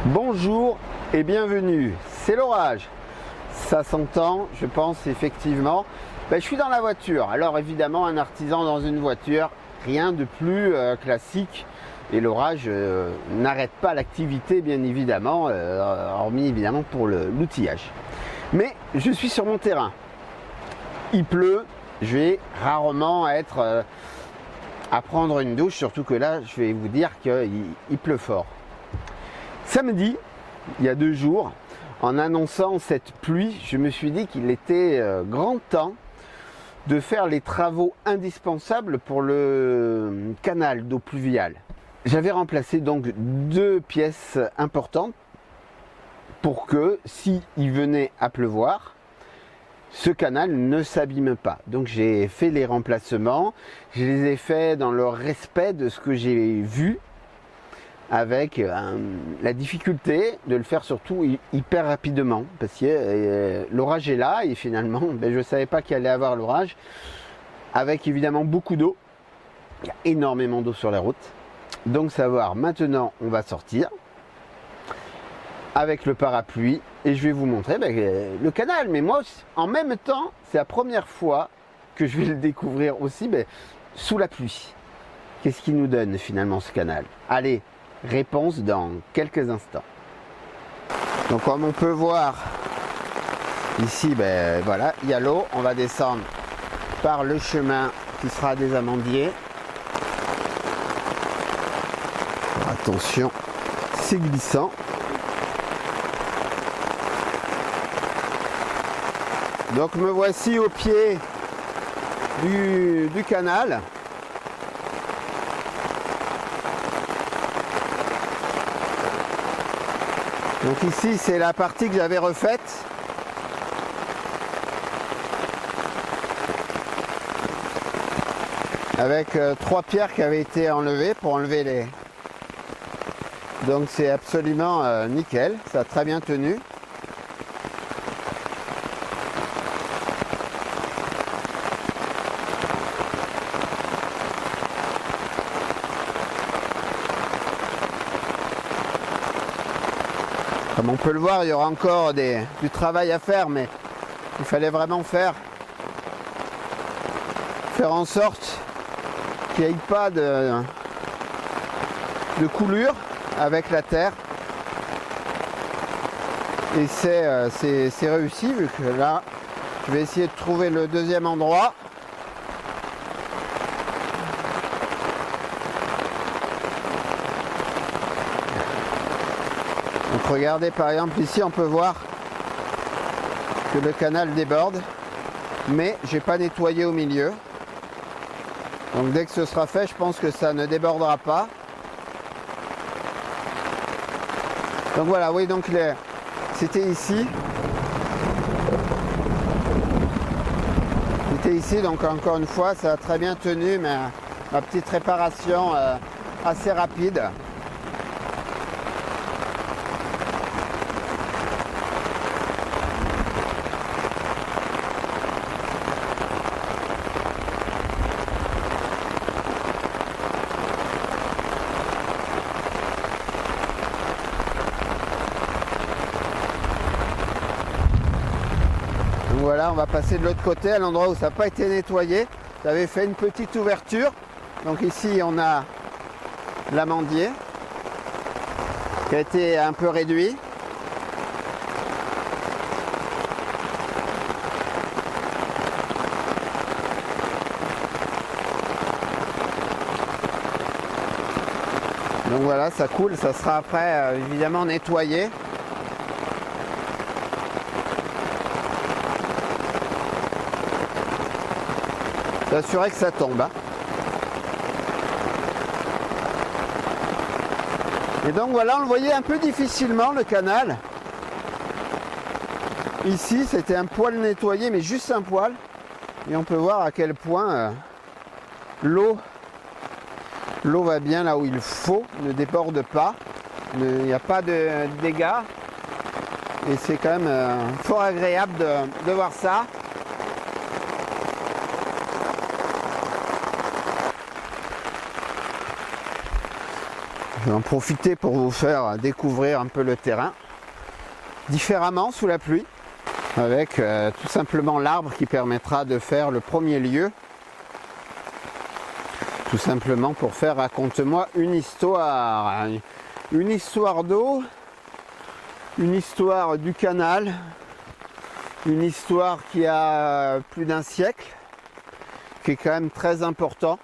Bonjour et bienvenue, c'est l'orage. Ça s'entend, je pense effectivement. Je suis dans la voiture. Alors évidemment, un artisan dans une voiture, rien de plus classique. Et l'orage n'arrête pas l'activité, bien évidemment, hormis évidemment pour l'outillage. Mais je suis sur mon terrain. Il pleut, je vais rarement être à prendre une douche, surtout que là, je vais vous dire qu'il pleut fort. Samedi, il y a 2 jours, en annonçant cette pluie, je me suis dit qu'il était grand temps de faire les travaux indispensables pour le canal d'eau pluviale. J'avais remplacé donc 2 pièces importantes pour que, si il venait à pleuvoir, ce canal ne s'abîme pas. Donc j'ai fait les remplacements, je les ai faits dans le respect de ce que j'ai vu, avec la difficulté de le faire surtout hyper rapidement, parce que l'orage est là et finalement je ne savais pas qu'il allait avoir l'orage, avec évidemment beaucoup d'eau. Il y a énormément d'eau sur la route. Donc savoir, maintenant on va sortir avec le parapluie et je vais vous montrer le canal. Mais moi en même temps, c'est la première fois que je vais le découvrir aussi sous la pluie. Qu'est-ce qu'il nous donne finalement ce canal? Allez, réponse dans quelques instants. Donc comme on peut voir ici, voilà, il y a l'eau. On va descendre par le chemin qui sera des amandiers. Attention, c'est glissant. Donc me voici au pied du canal. Donc ici c'est la partie que j'avais refaite. Avec 3 pierres qui avaient été enlevées pour enlever les... Donc c'est absolument nickel, ça a très bien tenu. Comme on peut le voir, il y aura encore du travail à faire, mais il fallait vraiment faire en sorte qu'il n'y ait pas de coulure avec la terre. Et c'est réussi, vu que là, je vais essayer de trouver le deuxième endroit. Donc regardez, par exemple ici on peut voir que le canal déborde, mais j'ai pas nettoyé au milieu. Donc dès que ce sera fait, je pense que ça ne débordera pas. Donc voilà, oui, donc c'était ici. C'était ici, donc encore une fois, ça a très bien tenu, mais ma petite réparation assez rapide. Voilà, on va passer de l'autre côté, à l'endroit où ça n'a pas été nettoyé. J'avais fait une petite ouverture. Donc ici, on a l'amandier qui a été un peu réduit. Donc voilà, ça coule, ça sera après évidemment nettoyé. S'assurer que ça tombe. Et donc voilà, on le voyait un peu difficilement le canal. Ici c'était un poil nettoyé, mais juste un poil. Et on peut voir à quel point l'eau va bien là où il faut, ne déborde pas. Il n'y a pas de dégâts. Et c'est quand même fort agréable de voir ça. Je vais en profiter pour vous faire découvrir un peu le terrain différemment sous la pluie, avec tout simplement l'arbre qui permettra de faire le premier lieu, tout simplement pour faire raconte-moi une histoire d'eau, une histoire du canal, une histoire qui a plus d'un siècle, qui est quand même très important.